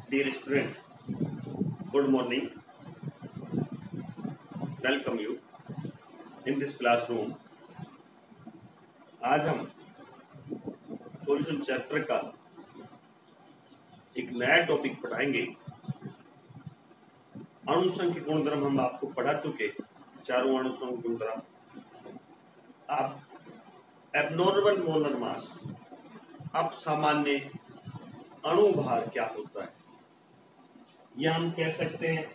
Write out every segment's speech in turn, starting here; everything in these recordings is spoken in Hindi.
Dear student, good morning. Welcome you in this classroom. आज हम सॉल्यूशन चैप्टर का एक नया टॉपिक पढ़ाएंगे। अणुसंख्यक गुणधर्म हम आपको पढ़ा चुके, चारों अणुसंख्यक गुणधर्म। अब एबनॉर्मल मोलर मास, अब सामान्य अणु भार क्या होता है, या हम कह सकते हैं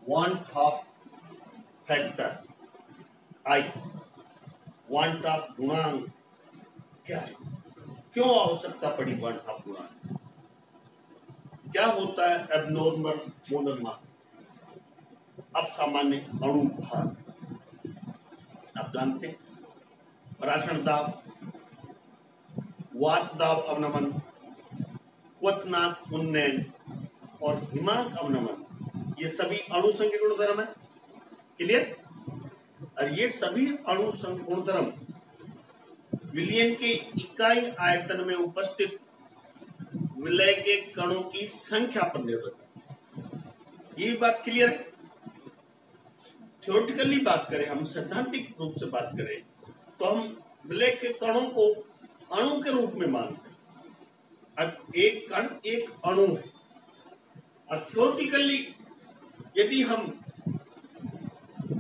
want of factor I, want of गुणांक क्या है, क्यों आवश्यकता पड़ी वांट ऑफ गुणांक, क्या होता है एबनॉर्मल मोलर मास, अब सामान्य अणु भार। आप जानते हैं पराशर दाब, वाष्प दाब अवनमन, क्वथनांक उन्नयन और हिमांक अवनमन, ये सभी अणुसंख्यक गुणधर्म है। क्लियर? और ये सभी अणुसंख्यक गुणधर्म विलयन के इकाई आयतन में उपस्थित विलय के कणों की संख्या पर निर्भर करते हैं। ये बात क्लियर है। थ्योरेटिकली बात करें, हम सैद्धांतिक रूप से बात करें तो हम विलय के कणों को अणु के रूप में मानते हैं। अब एक कण एक अणु है, और थ्योरेटिकली यदि हम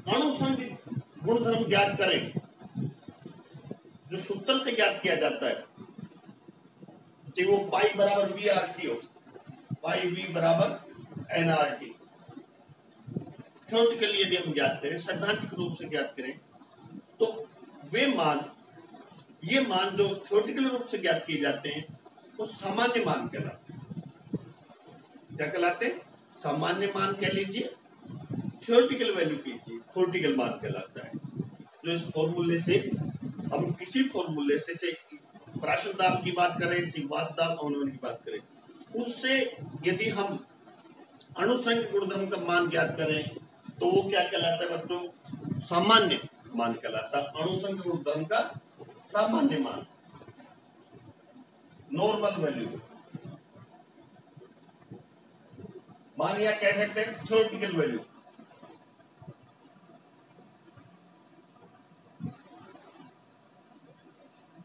अणुसंख्यक गुणधर्म ज्ञात करें जो सूत्र से ज्ञात किया जाता है, चाहे वो पाई बराबर वी आर टी हो, पाई वी बराबर एन आर टी, थ्योरेटिकली यदि हम ज्ञात करें, सैद्धांतिक रूप से ज्ञात करें, तो वे मान, ये मान जो थ्योरेटिकल रूप से ज्ञात किए जाते हैं वो सामान्य मान कहलाते हैं। क्या कहलाते हैं? सामान्य मान कह लीजिए, थ्योरेटिकल वैल्यू कीजिए, थ्योरेटिकल मान कहलाता है। जो इस फॉर्मूले से, हम किसी फॉर्मूले से, चाहे पराशर दाब की बात करें, चाहे वाष्प दाब अवनमन की बात करें, उससे यदि हम अणुसंख्यक गुणधर्म का मान ज्ञात करें तो वो क्या कहलाता है बच्चों? सामान्य मान कहलाता है। अणुसंख्यक गुणधर्म का सामान्य मान, नॉर्मल वैल्यू मान, या कह सकते हैं थ्योरेटिकल वैल्यू।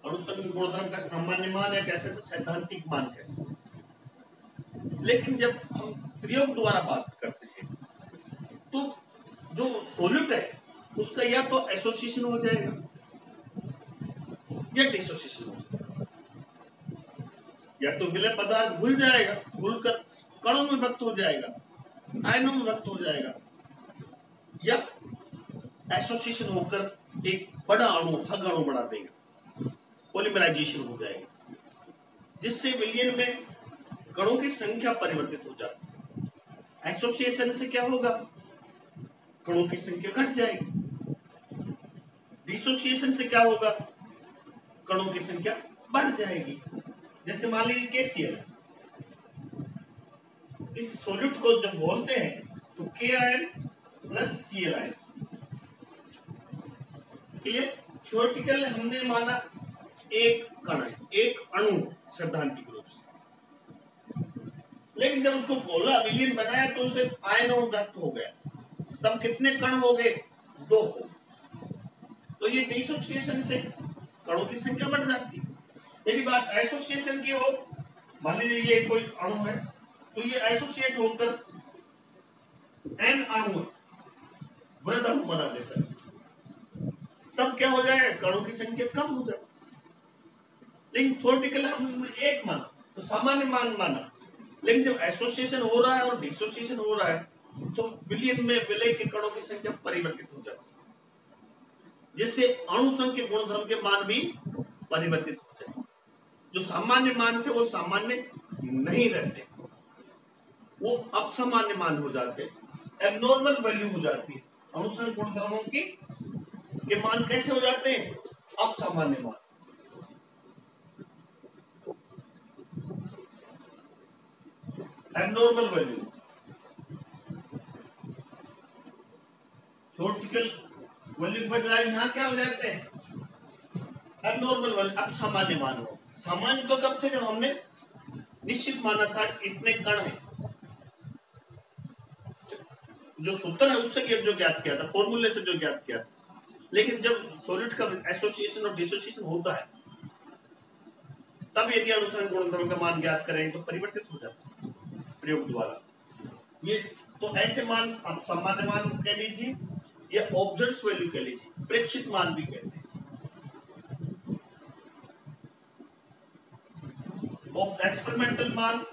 अणुसंख्यक गुणधर्म का सामान्य मान या कह सकते हैं सैद्धांतिक मान कह सकते हैं। लेकिन जब हम प्रयोग द्वारा बात करते हैं तो जो सॉल्यूट है उसका या तो एसोसिएशन हो जाएगा या डिसोसिएशन हो जाएगा, या तो विलय पदार्थ घुल जाएगा, घुलकर कणों में विभक्त हो जाएगा, आयनों में विभक्त हो जाएगा, या एसोसिएशन होकर एक बड़ा अणु, हग अणु बना देगा, पॉलीमराइजेशन हो जाएगा, जिससे विलयन में कणों की संख्या परिवर्तित हो जाती है। एसोसिएशन से क्या होगा? कणों की संख्या घट जाएगी। डिसोसिएशन से क्या होगा? कणों की संख्या बढ़ जाएगी। जैसे मान लीजिए KCl, इस सॉल्यूट को जब बोलते हैं तो KIn plus Cl ion. Theoretical हमने माना एक कण है, एक अणु सैद्धांतिक रूप से, लेकिन जब उसको गोला विलयन बनाया तो उसे आयनों में व्यक्त हो गया, तब कितने कण हो गए? 2 हो गए। तो ये डिसोसिएशन से कणों की संख्या बढ़ जाती है। यदि बात एसोसिएशन की हो, मान लीजिए ये कोई अणु है तो ये एसोसिएट होकर एन अणु, वृहद अणु बना देता है, तब क्या हो जाए? कणों की संख्या कम हो जाए। लेकिन थ्योरेटिकल हमने एक माना तो सामान्य मान माना, लेकिन जब एसोसिएशन हो रहा है और डिसोसिएशन हो रहा है तो विलयन में विलय के कणों की संख्या परिवर्तित हो जाती है, जिससे अणुसंख्यक गुणधर्म के मान भी परिवर्तित हो जाए। जो सामान्य मान थे वो सामान्य नहीं रहते, वो अपसामान्य मान हो जाते, एबनॉर्मल वैल्यू हो जाती है। अणुसंख्यक गुणधर्मों के मान कैसे हो जाते हैं? अपसामान्य मान। एबनॉर्मल वैल्यू, थ्योरेटिकल वैल्यू के बजाय यहाँ क्या हो जाते हैं? एबनॉर्मल वैल्यू, अब सामान्य मान हो। सामान्य तो तब थे जब हमने निश्चित माना था इतने कण हैं, जो सूत्र है उससे जो ज्ञात किया था, फॉर्मूले से जो ज्ञात किया था। लेकिन जब सॉलिड का एसोसिएशन और डिसोसिएशन होता है तब यदि अनुसरण गुणधर्म का मान ज्ञात करें तो परिवर्तित हो जाता है प्रयोग द्वारा। ये तो ऐसे मान आप सामान्य मान कह लीजिए या ऑब्जेक्ट्स वैल्यू कह लीजिए, प्रेक्षित मान भी कहते हैं। एक्सपेरिमेंटल मान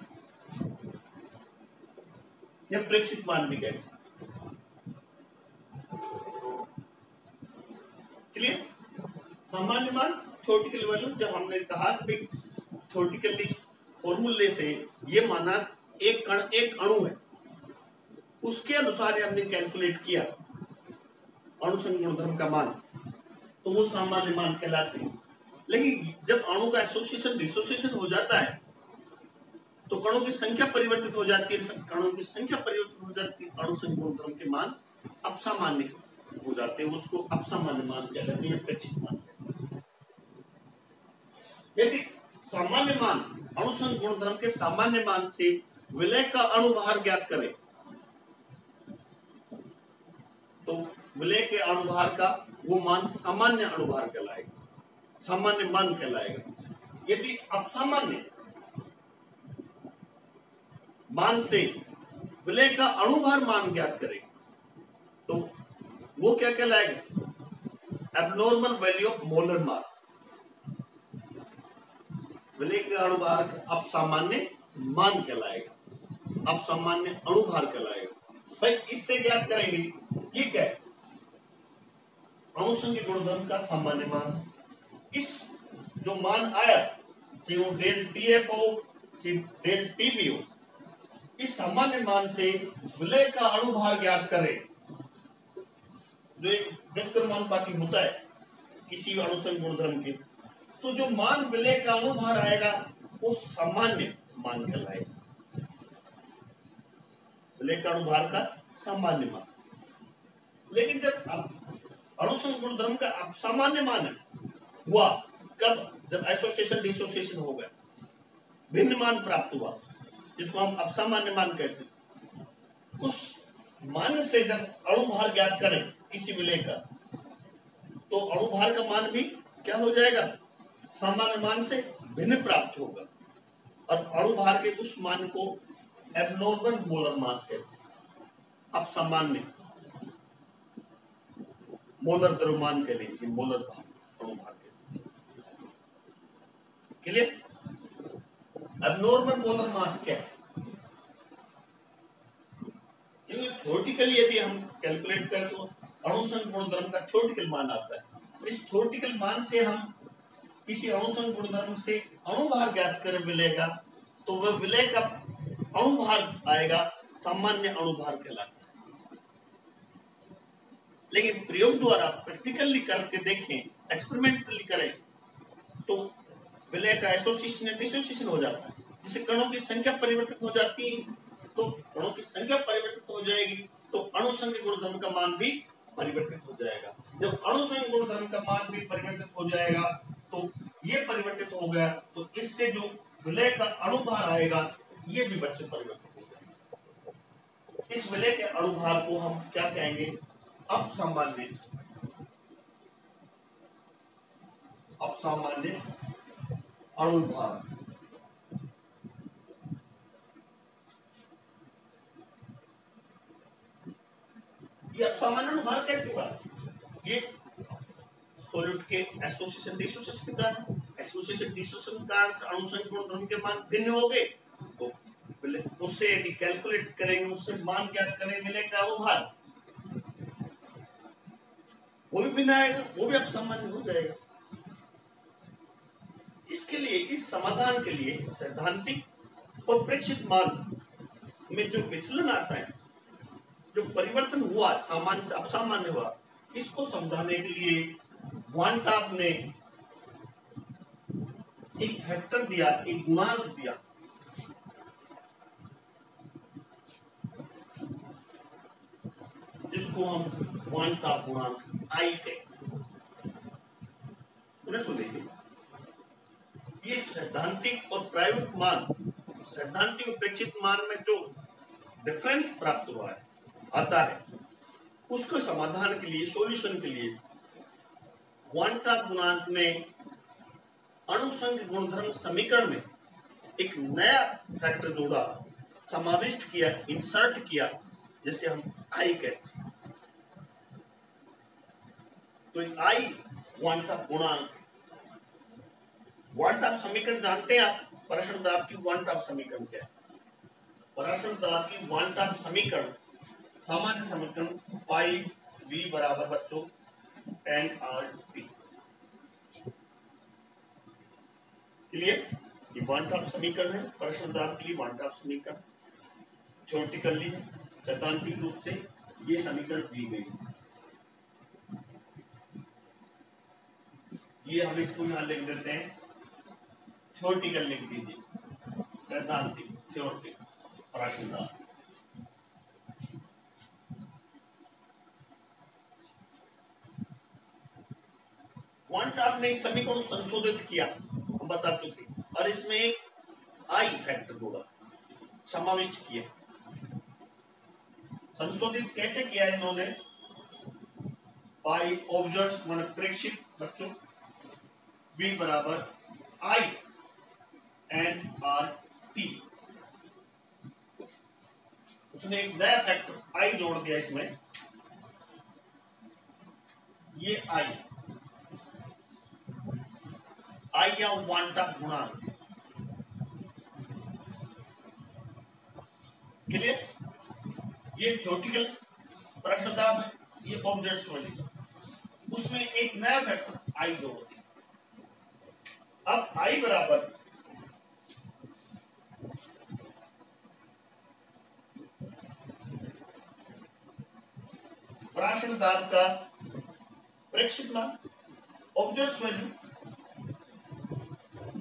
या प्रेक्षित मान भी कहते हैं। क्लियर? सामान्य मान थ्योरेटिकल वैल्यू, जब हमने कहा कि थ्योरेटिकली फॉर्मूले से ये माना एक कण एक अणु है, उसके अनुसार हमने कैलकुलेट किया अनुसंग गुणधर्म का मान, तो वो सामान्य मान कहलाते हैं। लेकिन जब अणु का एसोसिएशन डिसोसिएशन हो जाता है तो कणों की संख्या परिवर्तित हो जाती है, कणों की संख्या परिवर्तित हो जाती है, अनुसंग गुणधर्म के मान अपसामान्य हो जाते हैं, उसको अपसामान्य मान कहलाते हैं, प्रेक्षित मान कहलाते हैं। यदि सामान्य मान अनुसंग गुणधर्म के सामान्य मान से विलय का अणुभार ज्ञात करें तो विलय के अणुभार का वो मान सामान्य अणुभार कहलाएगा, सामान्य मान कहलाएगा। यदि अपसामान्य मान से विलय का अणुभार मान ज्ञात करें तो वो क्या कहलाएगा? Abnormal value of molar mass. विलय के अणुभार का अपसामान्य मान कहलाएगा, अपसामान्य अणुभार कहलाएगा। भाई इससे ज्ञात करेंगे ये क्या है? अनुसंग गुणधर्म का सामान्य मान। इस जो मान आया चाहे वो डेल टीएफ हो चाहे डेल टीबी हो, इस सामान्य मान से विलय का अणुभार ज्ञात करें, जो एक व्युत्क्रमानुपाती होता है किसी अनुसंग गुणधर्म के, तो जो मान विलय का अणुभार आएगा वो सामान्य मान कहलाएगा, विलय का अणुभार का सामान्य मान। लेकिन जब अनुसंग गुणधर्म का सामान्य मान हुआ कब? जब एसोसिएशन डिसोसिएशन हो गया, भिन्न मान प्राप्त हुआ, जिसको हम अपसामान्य मान कहते हैं। उस मान से जब अणुभार ज्ञात करें किसी विलय का, तो अणुभार का मान भी क्या हो जाएगा? सामान्य मान से भिन्न प्राप्त होगा, और अणुभार के उस मान को एबनॉर्मल मोलर मास कहते हैं। अब सामान्य मोलर द्रव्यमान कह लीजिए, मोलर भार, अणुभार कह लीजिए। क्लियर? एबनॉर्मल मोलर मास क्या है? क्योंकि थ्योरेटिकली यदि हम कैलकुलेट करें तो अनुसंग गुणधर्म का थ्योरेटिकल मान आता है। इस थ्योरेटिकल मान से हम किसी अनुसंग गुणधर्म से अणुभार ज्ञात करें विलय का, तो वह विलय का अणुभार आएगा, सामान्य अणुभार कहलाता है। लेकिन प्रयोग द्वारा प्रैक्टिकली करके देखें, एक्सपेरिमेंटली करें, तो विलय का एसोसिएशन या डिसोसिएशन हो जाता है, जिससे कणों की संख्या परिवर्तित हो जाती है। तो कणों की संख्या परिवर्तित हो जाएगी तो अनुसंग गुणधर्म का मान भी परिवर्तित हो जाएगा। जब अनुसंग गुणधर्म का मान भी परिवर्तित हो जाएगा तो ये परिवर्तित हो गया, तो इससे जो विलय का अणुभार आएगा ये भी बच्चे परिवर्तित हो जाएगा। इस विलय के अणुभार को हम क्या कहेंगे? अपसामान्य, अपसामान्य अणुभार। ये अपसामान्य अणुभार कैसे हुआ? ये सॉलिड के एसोसिएशन डिसोसिएशन के कारण, एसोसिएशन डिसोसिएशन के कारण अनुसंग गुणधर्म के मान भिन्न हो गए, तो उससे यदि कैलकुलेट करेंगे, उससे मान ज्ञात करें विलय का अणुभार, वो भी भिन्न आएगा, वो भी अपसामान्य हो जाएगा। इसके लिए, इस समाधान के लिए सैद्धांतिक और प्रेक्षित मान में जो विचलन आता है, जो परिवर्तन हुआ सामान्य से अपसामान्य हुआ, इसको समझाने के लिए क्वांटाफ ने एक फैक्टर दिया, एक गुणांक दिया, जिसको हम क्वांटाफ गुणांक आई कहते हैं। सुन लीजिए, ये सैद्धांतिक और प्रायोगिक मान, सैद्धांतिक और प्रेक्षित मान में जो डिफरेंस प्राप्त हुआ है, आता है, उसके समाधान के लिए, सॉल्यूशन के लिए क्वांटम गुणांक ने अणुसंघ गुणधर्म समीकरण में एक नया फैक्टर जोड़ा, समाविष्ट किया, इंसर्ट किया, जैसे हम आई कहते हैं। तो आई क्वांटम गुणांक, क्वांटम समीकरण जानते हैं आप? पराशर दाब की क्वांटम समीकरण क्या है? पराशर दाब की क्वांटम समीकरण, सामान्य समीकरण पाई वी बराबर बच्चों एन आर टी। क्लियर? ये क्वांटम समीकरण है, पराशर दाब के लिए क्वांटम समीकरण थ्योरेटिकली है, सैद्धांतिक रूप से ये समीकरण दी गई है। ये हम इसको यहां लिख देते हैं, थ्योरेटिकल लिख दीजिए, सैद्धांतिक, थ्योरेटिक, पराशर दाब। क्वांटम ने इस समीकरण को संशोधित किया, हम बता चुके, और इसमें एक आई फैक्टर जोड़ा, समाविष्ट किया। संशोधित कैसे किया इन्होंने? पाई ऑब्जर्व मान प्रेक्षित बच्चों v बराबर आई एन आर टी, उसने एक नया फैक्टर आई जोड़ दिया इसमें। ये आई या क्वांटम गुणांक, क्लियर? ये थ्योरेटिकल प्रश्न दाब है, ये ऑब्जेक्टिव, उसमें एक नया फैक्टर आई जोड़ दिया। अब आई बराबर पराशर दाब का प्रेक्षित मान, ऑब्जर्व वैल्यू,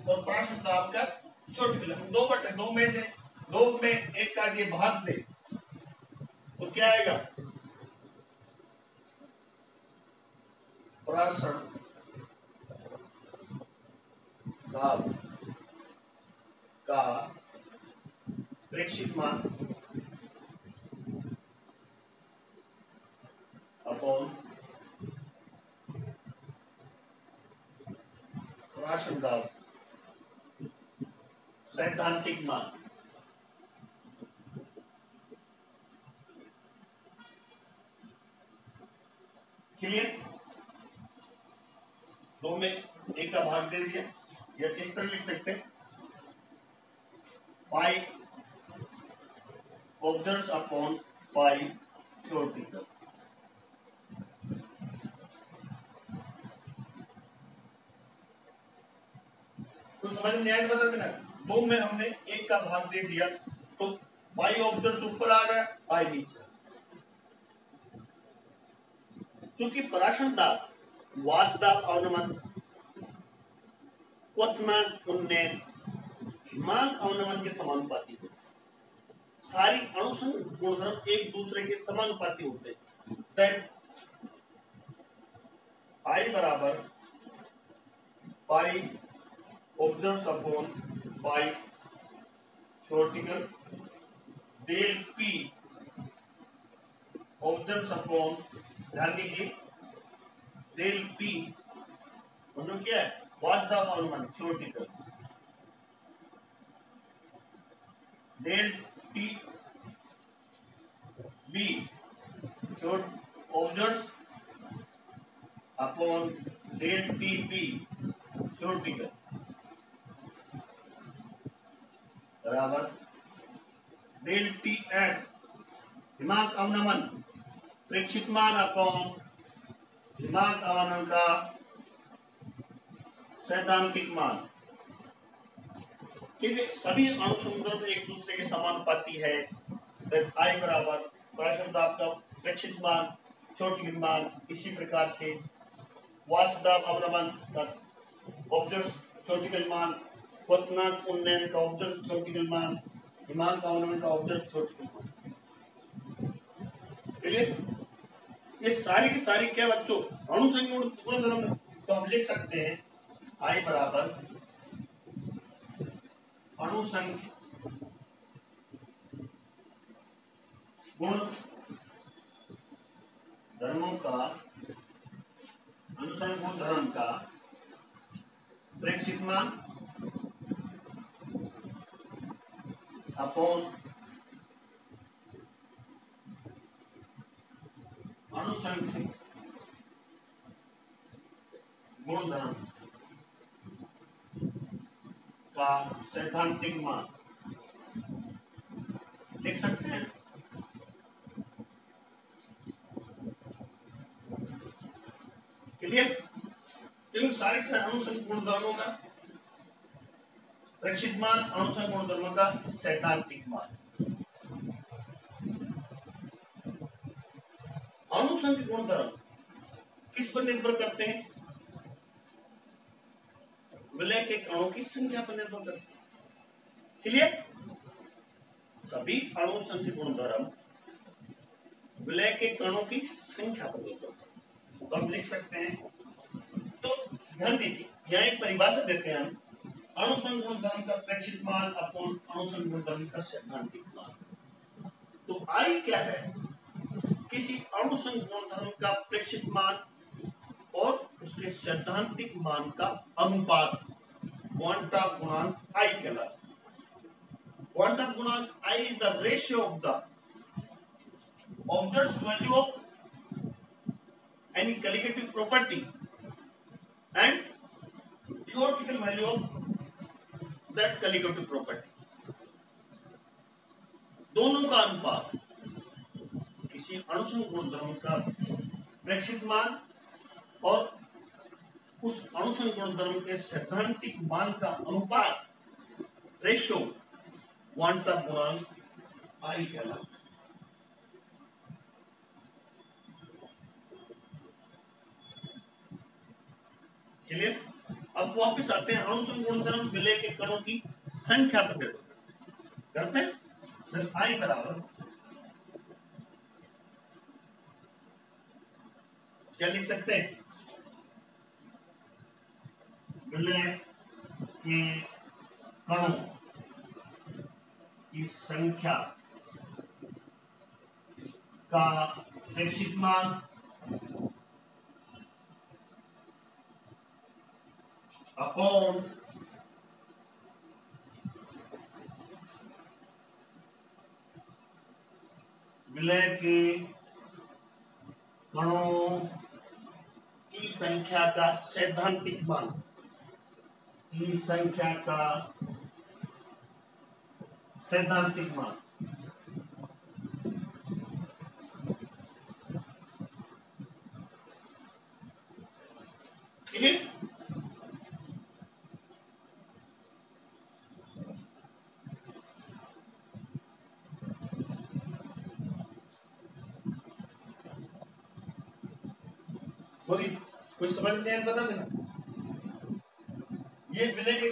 और पराशर दाब का थ्योरेटिकल। हम दो बटे दो में से दो में एक का ये भाग दे तो क्या आएगा? पराशर दाब का प्रेक्षित मान अपॉन पराशर दाब सैद्धांतिक मान। क्लियर? दो में एक का भाग दे दिया, या इस तरह लिख सकते हैं, पाई ऑब्जर्व अपॉन पाई थ्योरेटिकल। तो समझ में आया? बता देना, दो में हमने एक का भाग दे दिया तो पाई ऑब्जर्व ऊपर आ गया, पाई नीचे। क्योंकि पराशर दाब, वाष्पदाब अवनमन, क्वथनांक उन्नयन, हिमांक अवनमन के समानुपाती होते, सारी अणुसंघ गुणधर्म एक दूसरे के समानुपाती होते। दैट आई बराबर pi observe upon pi theoretical, del P observe upon, ध्यान दीजिए, डेल पी मतलब क्या है? वाष्पदाब अनुमान theoretical, del T B observe upon del T B theoretical बराबर डेल टी एफ हिमांक अवनमन प्रेक्षित मान अपॉन हिमांक अवनमन का सैद्धांतिक मान। क्योंकि सभी अणुसंघ एक दूसरे के समानुपाती है, आई बराबर पराशर दाब का प्रेक्षित मान थ्योरेटिकल मान, इसी प्रकार से वाष्पदाब अवनमन का ऑब्जर्व थ्योरेटिकल मान, क्वथनांक उन्नयन का ऑब्जर्व थ्योरेटिकल मान, हिमांक अवनमन का ऑब्जर्व थ्योरेटिकल मान। क्लियर? ये सारी की सारी क्या बच्चों? अणुसंघ गुणधर्म। तो हम लिख सकते हैं आई बराबर अणुसंघ गुण धर्मों का अनुसरण गुण धर्म का प्रेक्षित मान अपॉन अनुसंख्यिक गुण धर्म का सैद्धांतिक मान लिख सकते हैं। क्लियर? क्योंकि सारी अनुसंख्यिक गुण धर्मों का प्रेक्षित मान, अनुसंख्यिक गुण धर्मों का सैद्धांतिक मान। अनुसंख्यिक गुण धर्म किस पर निर्भर करते हैं? विलय के कणों की संख्या पर निर्भर करते हैं। क्लियर? सभी अनुसंख्यिक गुण धर्म विलय के कणों की संख्या पर निर्भर करते हैं। तो हम लिख सकते हैं, तो ध्यान दीजिए, यहाँ एक परिभाषा देते हैं हम, अनुसंख्यिक गुण धर्म का प्रेक्षित मान अपॉन अनुसंख्यिक गुण धर्म का सैद्धांतिक मान। तो आई क्या है? किसी अनुसंख्यिक गुण धर्म का प्रेक्षित मान और उसके सैद्धांतिक मान का अनुपात, क्वांटा गुणांक आई कहलाता है। क्वांटा गुणांक I is the ratio of the observed value of any colligative property and theoretical value of that colligative property। दोनों का अनुपात किसी अनुसंख्यिक गुण धर्म का प्रेक्षित मान और उस अनुसंख्यिक गुण धर्म के सैद्धांतिक मान का अनुपात, रेशो, क्वांटा गुणांक आई कहलाता है। क्लियर? अब वापस आते हैं, अनुसंख्यिक गुण धर्म विलय के कणों की संख्या पर निर्भर करते हैं। फिर आई बराबर क्या लिख सकते हैं? विलय के कणों की संख्या का प्रेक्षित मान अपॉन विलय के कणों की संख्या का सैद्धांतिक मान, की संख्या का सैद्धांतिक मान। क्लियर? कोई समझ नहीं आया बता देना। ये विलय के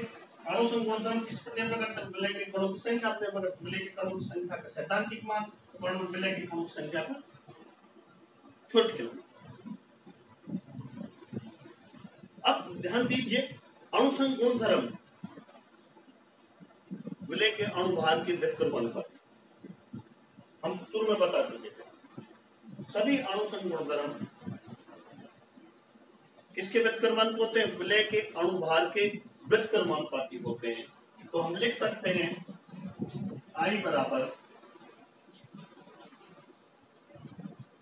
अनुसंख्यिक गुण धर्म किस पर निर्भर करता है? विलय के कणों की संख्या पर निर्भर करता है। विलय के कणों की संख्या का सैद्धांतिक मान, विलय के कणों की संख्या का थ्योरेटिकल। अब ध्यान दीजिए, अनुसंख्यिक गुण धर्म विलय के अणुभार के व्यक्तिगत हम शुरू में बता चुके थे। सभी अनुसंख्यिक गुण धर्म किसके व्यक्तिगत होते हैं? विलय के अणुभार के व्यक्तिगत होते हैं। तो हम लिख सकते हैं आई बराबर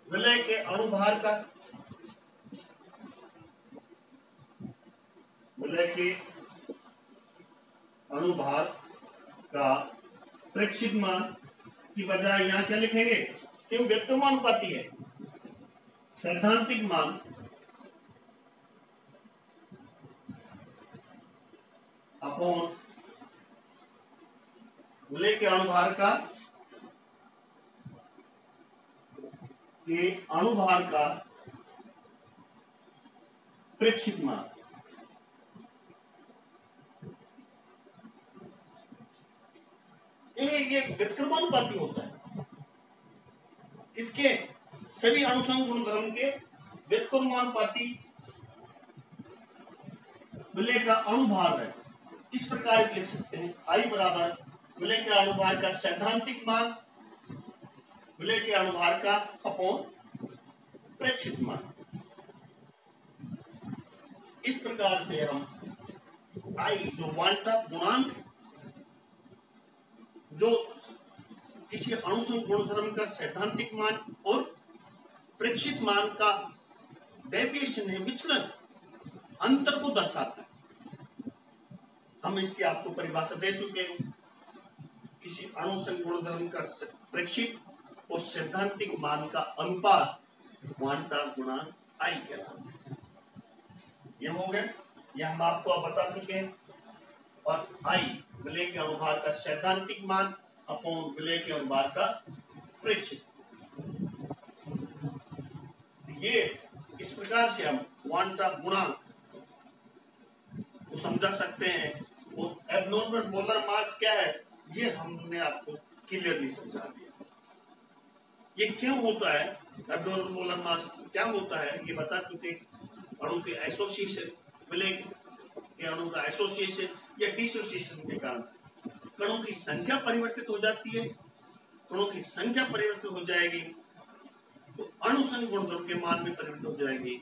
विलय के अणुभार का, विलय के अणुभार का प्रेक्षित मान की बजाय यहां क्या लिखेंगे कि वो व्यक्तिगत है। सैद्धांतिक मान अपॉन विलय के अणुभार का, अणुभार का प्रेक्षित मान। ये व्यक्तिगत होता है। इसके सभी अनुसंख्यिक गुण धर्म के व्यक्तिगत विलय का अणुभार है। इस प्रकार लिख सकते हैं आई बराबर विलय के अणुभार का सैद्धांतिक मान, विलय के अणुभार का अपॉन प्रेक्षित मान। इस प्रकार से हम आई जो वांटा गुणांक जो किसी अणुसंघ गुणधर्म का सैद्धांतिक मान और प्रेक्षित मान का डेविएशन है, विचलन, अंतर को दर्शाता है। हम इसकी आपको परिभाषा दे चुके हैं। किसी अणुसंघ गुणधर्म का प्रेक्षित और सैद्धांतिक मान का अनुपात क्वांटा गुणांक आई कहलाता है। ये हो गए, ये हम आपको अब बता चुके हैं। और आई विलेय के अनुभार का सैद्धांतिक मान अपॉन विलेय के अनुभार का प्रेक्षित, ये इस प्रकार से हम क्वांटा गुणांक को समझा सकते हैं। और एब्नॉर्मल मोलर मास क्या है ये हमने आपको क्लियरली समझा दिया। ये क्यों होता है, एब्नॉर्मल मोलर मास क्या होता है ये बता चुके। अणु के एसोसिएशन, विलेय के अणु का एसोसिएशन या डिसोसिएशन के कारण से कणों की संख्या परिवर्तित हो जाती है। कणों की संख्या परिवर्तित हो जाएगी तो अणुसंघ गुणधर्म के मान में परिवर्तित हो जाएंगे।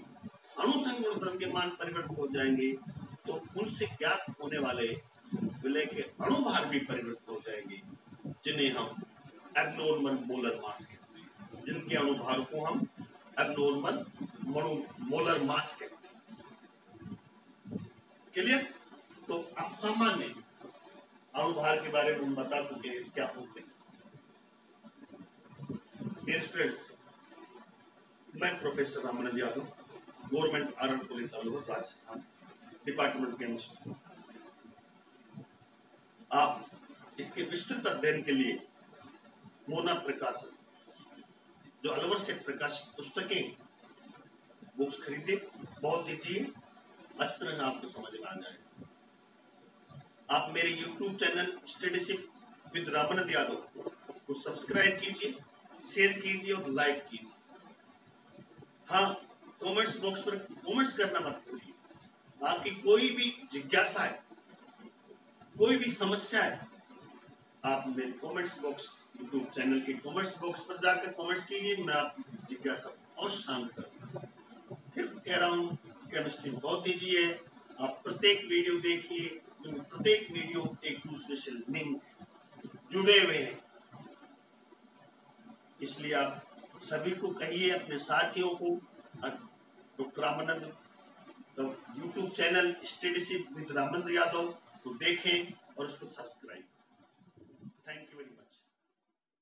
अणुसंघ गुणधर्म के मान परिवर्तित हो जाएंगे तो उनसे ज्ञात होने वाले विलेय के अणुभार भी परिवर्तित हो जाएंगे, जिन्हें हम एब्नॉर्मल मोलर मास कहते हैं, जिनके अणुभार को हम एब्नॉर्मल मोलर मास कहते हैं। क्लियर? तो अब सामान्य अणुभार के बारे में हम बता चुके हैं क्या होते हैं। डियर स्टूडेंट्स, मैं professor Ramanand Yadav, government art college Alwar Rajasthan, department chemistry. आप इसके विस्तृत अध्ययन के लिए मोना प्रकाशन जो अलवर से प्रकाशित पुस्तकें बुक्स खरीदे, बहुत दीजिए, अच्छी तरह से आपको समझ में आ जाएगा। आप मेरे YouTube channel studyship with Ramanand Yadav को सब्सक्राइब कीजिए, शेयर कीजिए और लाइक कीजिए। हाँ, कमेंट्स बॉक्स पर कमेंट्स करना मत भूलिए। आपकी कोई भी जिज्ञासा है, कोई भी समस्या है, आप मेरे कमेंट्स बॉक्स YouTube चैनल के कमेंट्स बॉक्स पर जाकर कमेंट्स कीजिए। मैं आपकी जिज्ञासा और शांत करूंगा। फिर कह रहा हूँ, केमिस्ट्री बहुत दीजिए, आप प्रत्येक वीडियो देखिए, क्योंकि प्रत्येक वीडियो एक दूसरे से लिंक जुड़े हुए हैं। इसलिए आप सभी को कहिए, अपने साथियों को, doctor Ramanand YouTube channel studyship with Ramanand Yadav को देखें और उसको सब्सक्राइब